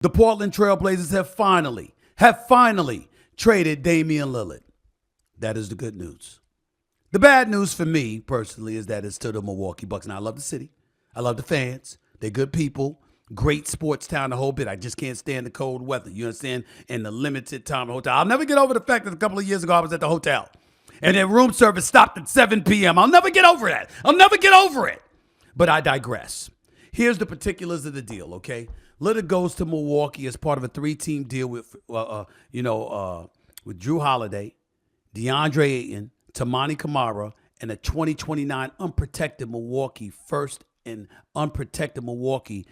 The Portland Trail Blazers have finally traded Damian Lillard. That is the good news. The bad news for me, personally, is that it's to the Milwaukee Bucks. Now, I love the city. I love the fans. They're good people. Great sports town, the whole bit. I just can't stand the cold weather. You understand? And the limited time hotel. I'll never get over the fact that a couple of years ago I was at the hotel and their room service stopped at 7 p.m. I'll never get over that. I'll never get over it. But I digress. Here's the particulars of the deal, okay? Lillard goes to Milwaukee as part of a 3-team deal with Drew Holiday, DeAndre Ayton, Tamani Kamara, and a 2029 unprotected Milwaukee first and unprotected Milwaukee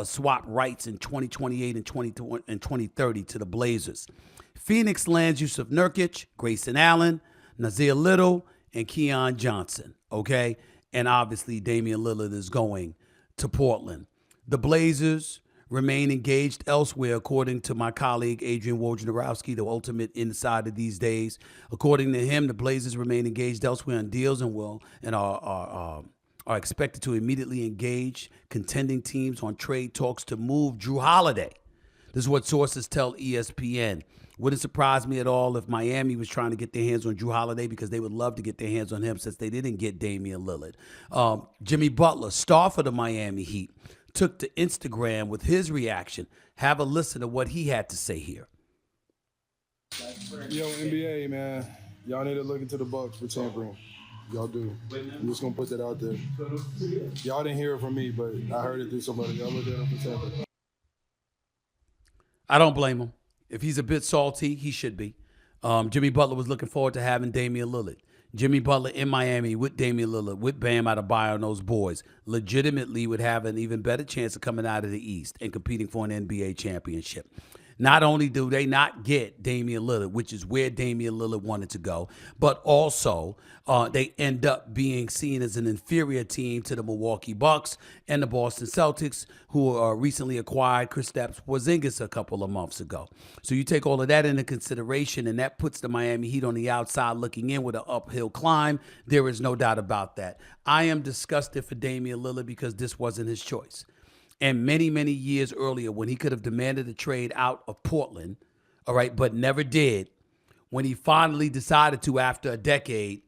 swap rights in 2028 and 2030 to the Blazers. Phoenix lands Yusuf Nurkic, Grayson Allen, Nazir Little, and Keon Johnson, okay? And obviously Damian Lillard is going to Portland. The Blazers remain engaged elsewhere, according to my colleague Adrian Wojnarowski, the ultimate insider these days. According to him, the Blazers remain engaged elsewhere on deals and are expected to immediately engage contending teams on trade talks to move Drew Holiday. This is what sources tell ESPN. Wouldn't surprise me at all if Miami was trying to get their hands on Drew Holiday because they would love to get their hands on him since they didn't get Damian Lillard. Jimmy Butler, star for the Miami Heat, took to Instagram with his reaction. Have a listen to what he had to say here. Yo, NBA, man, y'all need to look into the Bucks for tampering. Y'all do. I'm just going to put that out there. Y'all didn't hear it from me, but I heard it through somebody. Y'all look at him for tampering. I don't blame him. If he's a bit salty, he should be. Jimmy Butler was looking forward to having Damian Lillard. Jimmy Butler in Miami with Damian Lillard, with Bam Adebayo and those boys, legitimately would have an even better chance of coming out of the East and competing for an NBA championship. Not only do they not get Damian Lillard, which is where Damian Lillard wanted to go, but also they end up being seen as an inferior team to the Milwaukee Bucks and the Boston Celtics, who recently acquired Kristaps Porzingis a couple of months ago. So you take all of that into consideration, and that puts the Miami Heat on the outside looking in with an uphill climb. There is no doubt about that. I am disgusted for Damian Lillard because this wasn't his choice. And many, many years earlier, when he could have demanded a trade out of Portland, all right, but never did, when he finally decided to after a decade,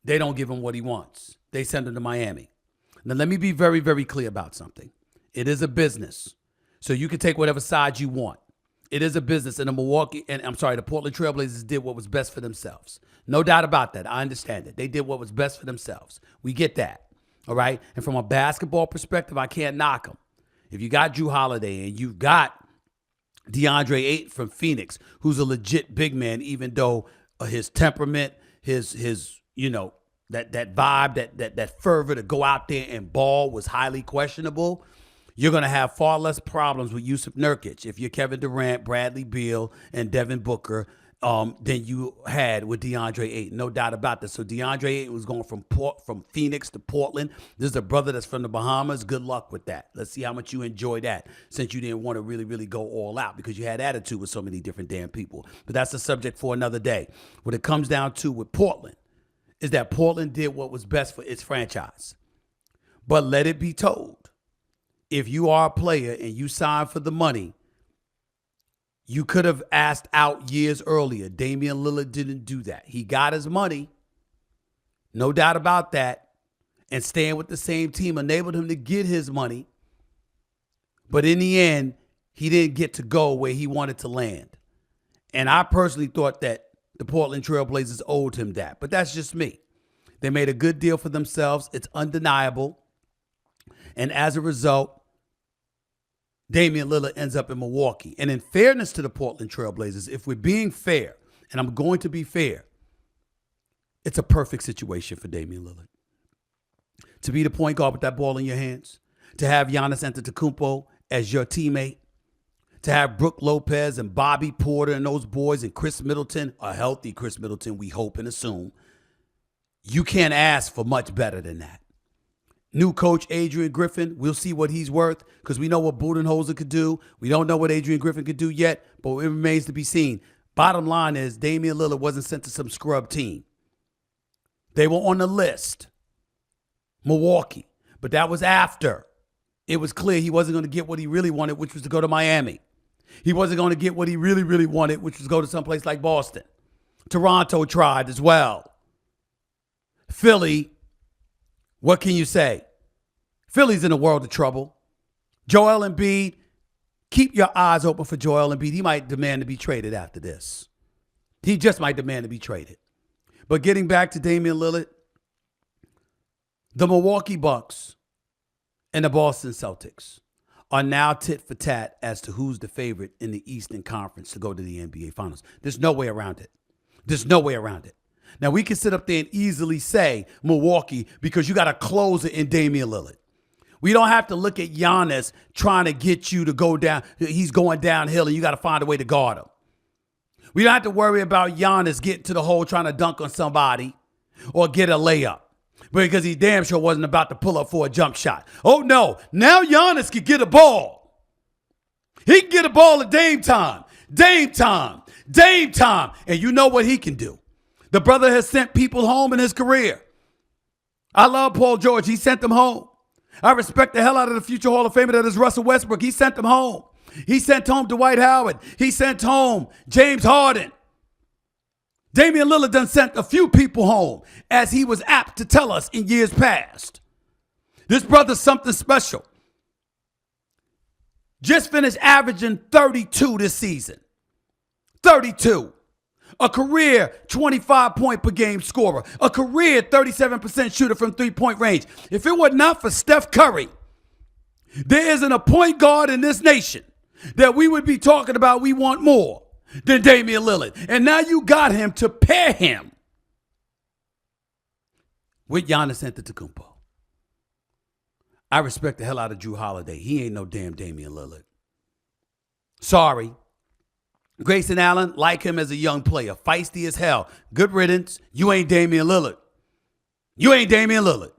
they don't give him what he wants. They send him to Miami. Now, let me be very, very clear about something. It is a business, so you can take whatever side you want. It is a business, and the Portland Trail Blazers did what was best for themselves. No doubt about that. I understand it. They did what was best for themselves. We get that. All right. And from a basketball perspective, I can't knock them. If you got Drew Holiday and you've got DeAndre Ayton from Phoenix, who's a legit big man, even though his temperament, his that vibe, that fervor to go out there and ball was highly questionable, you're going to have far less problems with Yusuf Nurkic if you're Kevin Durant, Bradley Beal, and Devin Booker than you had with DeAndre Ayton. No doubt about that. So DeAndre Ayton was going from Phoenix to Portland. This is a brother that's from the Bahamas. Good luck with that. Let's see how much you enjoy that, since you didn't want to really, really go all out because you had attitude with so many different damn people. But that's a subject for another day. What it comes down to with Portland is that Portland did what was best for its franchise. But let it be told, if you are a player and you sign for the money, you could have asked out years earlier. Damian Lillard didn't do that. He got his money, no doubt about that, and staying with the same team enabled him to get his money. But in the end, he didn't get to go where he wanted to land. And I personally thought that the Portland Trail Blazers owed him that. But that's just me. They made a good deal for themselves. It's undeniable. And as a result, Damian Lillard ends up in Milwaukee. And in fairness to the Portland Trail Blazers, if we're being fair, and I'm going to be fair, it's a perfect situation for Damian Lillard. To be the point guard with that ball in your hands, to have Giannis Antetokounmpo as your teammate, to have Brook Lopez and Bobby Porter and those boys and Chris Middleton, a healthy Chris Middleton, we hope and assume, you can't ask for much better than that. New coach Adrian Griffin, we'll see what he's worth because we know what Budenholzer could do. We don't know what Adrian Griffin could do yet, but it remains to be seen. Bottom line is Damian Lillard wasn't sent to some scrub team. They were on the list, Milwaukee, but that was after it was clear he wasn't going to get what he really wanted, which was to go to Miami. He wasn't going to get what he really, really wanted, which was to go to someplace like Boston. Toronto tried as well. Philly, what can you say? Philly's in a world of trouble. Joel Embiid, keep your eyes open for Joel Embiid. He might demand to be traded after this. He just might demand to be traded. But getting back to Damian Lillard, the Milwaukee Bucks and the Boston Celtics are now tit for tat as to who's the favorite in the Eastern Conference to go to the NBA Finals. There's no way around it. There's no way around it. Now, we can sit up there and easily say Milwaukee because you got a closer in Damian Lillard. We don't have to look at Giannis trying to get you to go down. He's going downhill and you got to find a way to guard him. We don't have to worry about Giannis getting to the hole trying to dunk on somebody or get a layup because he damn sure wasn't about to pull up for a jump shot. Oh, no. Now Giannis can get a ball. He can get a ball at Dame time. Dame time. Dame time. And you know what he can do. The brother has sent people home in his career. I love Paul George. He sent them home. I respect the hell out of the future Hall of Famer that is Russell Westbrook. He sent them home. He sent home Dwight Howard. He sent home James Harden. Damian Lillard done sent a few people home, as he was apt to tell us in years past. This brother's something special. Just finished averaging 32 this season. 32. A career 25-point per game scorer. A career 37% shooter from three-point range. If it were not for Steph Curry, there isn't a point guard in this nation that we would be talking about we want more than Damian Lillard. And now you got him to pair him with Giannis Antetokounmpo. I respect the hell out of Drew Holiday. He ain't no damn Damian Lillard. Sorry. Grayson Allen, like him as a young player, feisty as hell. Good riddance. You ain't Damian Lillard. You ain't Damian Lillard.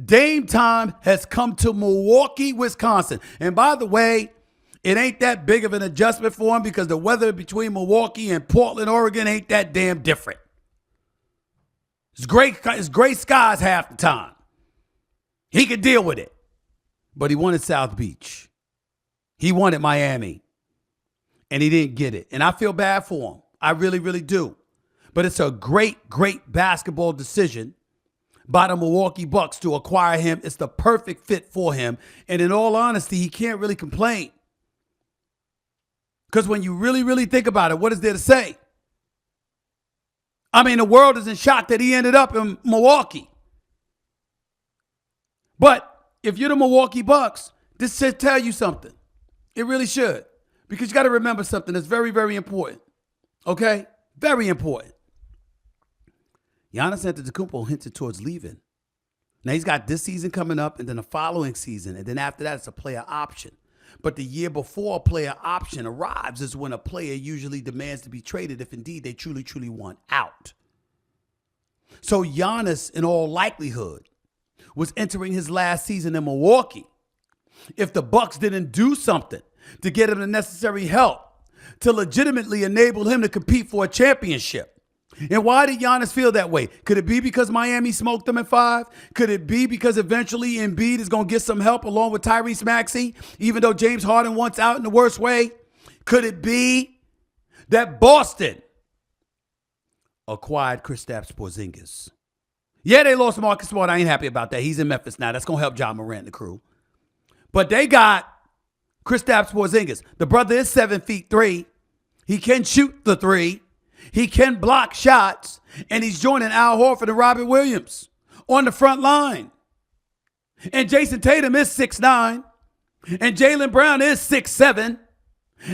Dame time has come to Milwaukee, Wisconsin. And by the way, it ain't that big of an adjustment for him because the weather between Milwaukee and Portland, Oregon ain't that damn different. It's gray skies half the time. He could deal with it. But he wanted South Beach. He wanted Miami. And he didn't get it. And I feel bad for him. I really, really do. But it's a great, great basketball decision by the Milwaukee Bucks to acquire him. It's the perfect fit for him. And in all honesty, he can't really complain. Because when you really, really think about it, what is there to say? I mean, the world is in shock that he ended up in Milwaukee. But if you're the Milwaukee Bucks, this should tell you something. It really should. Because you got to remember something that's very, very important. Okay? Very important. Giannis Antetokounmpo hinted towards leaving. Now, he's got this season coming up and then the following season. And then after that, it's a player option. But the year before a player option arrives is when a player usually demands to be traded if indeed they truly, truly want out. So Giannis, in all likelihood, was entering his last season in Milwaukee. If the Bucks didn't do something to get him the necessary help to legitimately enable him to compete for a championship. And why did Giannis feel that way? Could it be because Miami smoked them at 5? Could it be because eventually Embiid is going to get some help along with Tyrese Maxey, even though James Harden wants out in the worst way? Could it be that Boston acquired Kristaps Porzingis? Yeah, they lost Marcus Smart. I ain't happy about that. He's in Memphis now. That's going to help John Morant and the crew. But they got Kristaps Porzingis. The brother is 7'3". He can shoot the three. He can block shots. And he's joining Al Horford and Robert Williams on the front line. And Jason Tatum is 6'9". And Jaylen Brown is 6'7".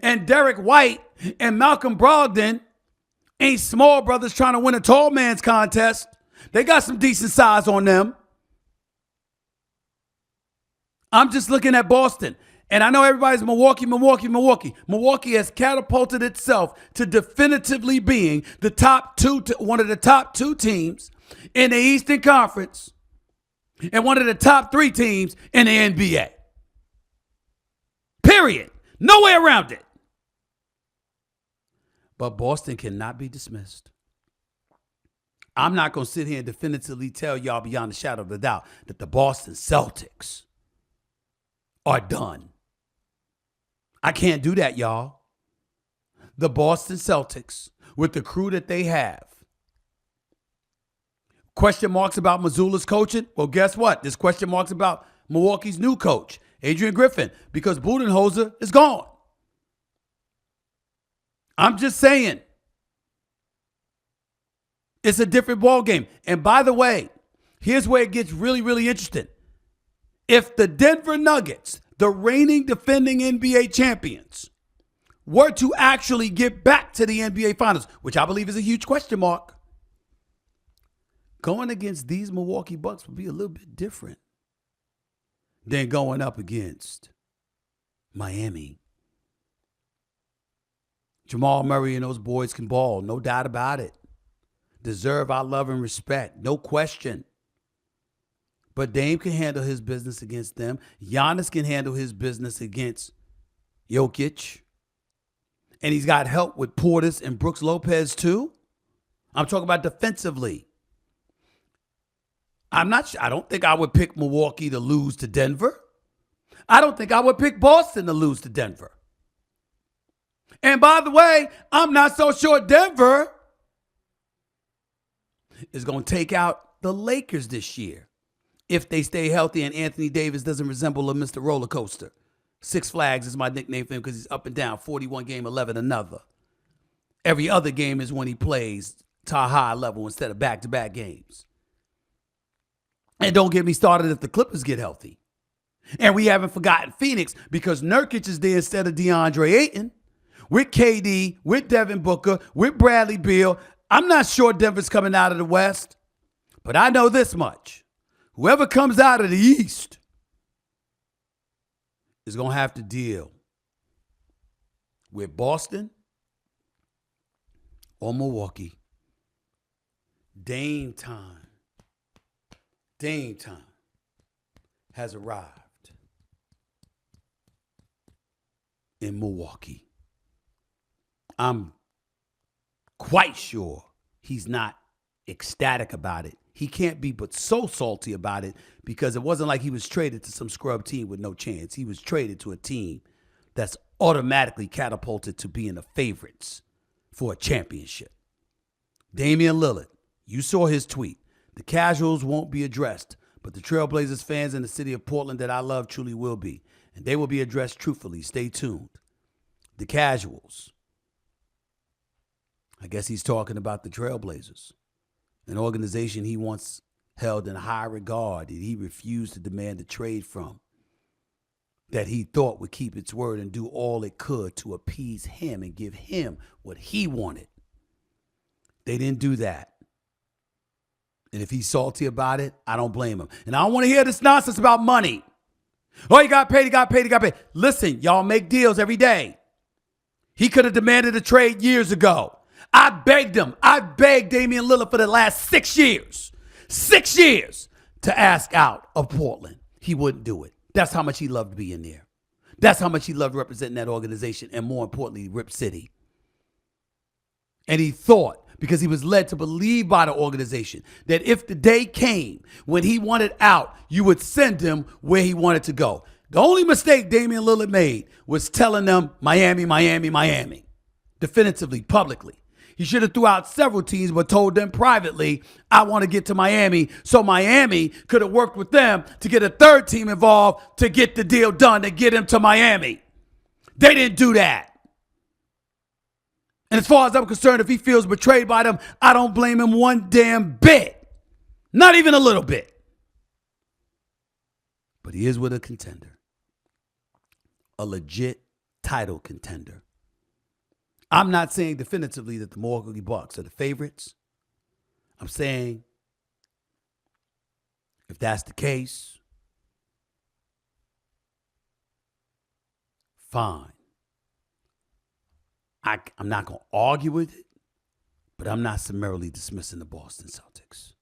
And Derek White and Malcolm Brogdon ain't small brothers trying to win a tall man's contest. They got some decent size on them. I'm just looking at Boston. And I know everybody's Milwaukee. Milwaukee has catapulted itself to definitively being the one of the top two teams in the Eastern Conference and one of the top 3 teams in the NBA. Period. No way around it. But Boston cannot be dismissed. I'm not going to sit here and definitively tell y'all beyond a shadow of a doubt that the Boston Celtics are done. I can't do that, y'all. The Boston Celtics, with the crew that they have, question marks about Missoula's coaching? Well, guess what? There's question marks about Milwaukee's new coach, Adrian Griffin, because Budenholzer is gone. I'm just saying. It's a different ballgame. And by the way, here's where it gets really, really interesting. If the Denver Nuggets, the reigning defending NBA champions, were to actually get back to the NBA Finals, which I believe is a huge question mark, going against these Milwaukee Bucks would be a little bit different than going up against Miami. Jamal Murray and those boys can ball, no doubt about it. Deserve our love and respect, no question. But Dame can handle his business against them. Giannis can handle his business against Jokic. And he's got help with Portis and Brooks Lopez too. I'm talking about defensively. I don't think I would pick Milwaukee to lose to Denver. I don't think I would pick Boston to lose to Denver. And by the way, I'm not so sure Denver is going to take out the Lakers this year if they stay healthy and Anthony Davis doesn't resemble a Mr. Roller Coaster. Six Flags is my nickname for him because he's up and down. 41 game, 11 another. Every other game is when he plays to a high level instead of back-to-back games. And don't get me started if the Clippers get healthy. And we haven't forgotten Phoenix because Nurkic is there instead of DeAndre Ayton. With KD, with Devin Booker, with Bradley Beal. I'm not sure Denver's coming out of the West, but I know this much. Whoever comes out of the East is going to have to deal with Boston or Milwaukee. Dame time has arrived in Milwaukee. I'm quite sure he's not ecstatic about it. He can't be but so salty about it because it wasn't like he was traded to some scrub team with no chance. He was traded to a team that's automatically catapulted to being the favorites for a championship. Damian Lillard, you saw his tweet. The casuals won't be addressed, but the Trailblazers fans in the city of Portland that I love truly will be, and they will be addressed truthfully. Stay tuned. The casuals. I guess he's talking about the Trailblazers, an organization he once held in high regard that he refused to demand a trade from, that he thought would keep its word and do all it could to appease him and give him what he wanted. They didn't do that. And if he's salty about it, I don't blame him. And I don't want to hear this nonsense about money. Oh, he got paid. Listen, y'all make deals every day. He could have demanded a trade years ago. I begged him. I begged Damian Lillard for the last 6 years. 6 years to ask out of Portland. He wouldn't do it. That's how much he loved being there. That's how much he loved representing that organization and, more importantly, Rip City. And he thought, because he was led to believe by the organization, that if the day came when he wanted out, you would send him where he wanted to go. The only mistake Damian Lillard made was telling them Miami, definitively, publicly. He should have threw out several teams, but told them privately, I want to get to Miami, so Miami could have worked with them to get a third team involved to get the deal done, to get him to Miami. They didn't do that. And as far as I'm concerned, if he feels betrayed by them, I don't blame him one damn bit. Not even a little bit. But he is with a contender. A legit title contender. I'm not saying definitively that the Milwaukee Bucks are the favorites. I'm saying if that's the case, fine. I'm not going to argue with it, but I'm not summarily dismissing the Boston Celtics.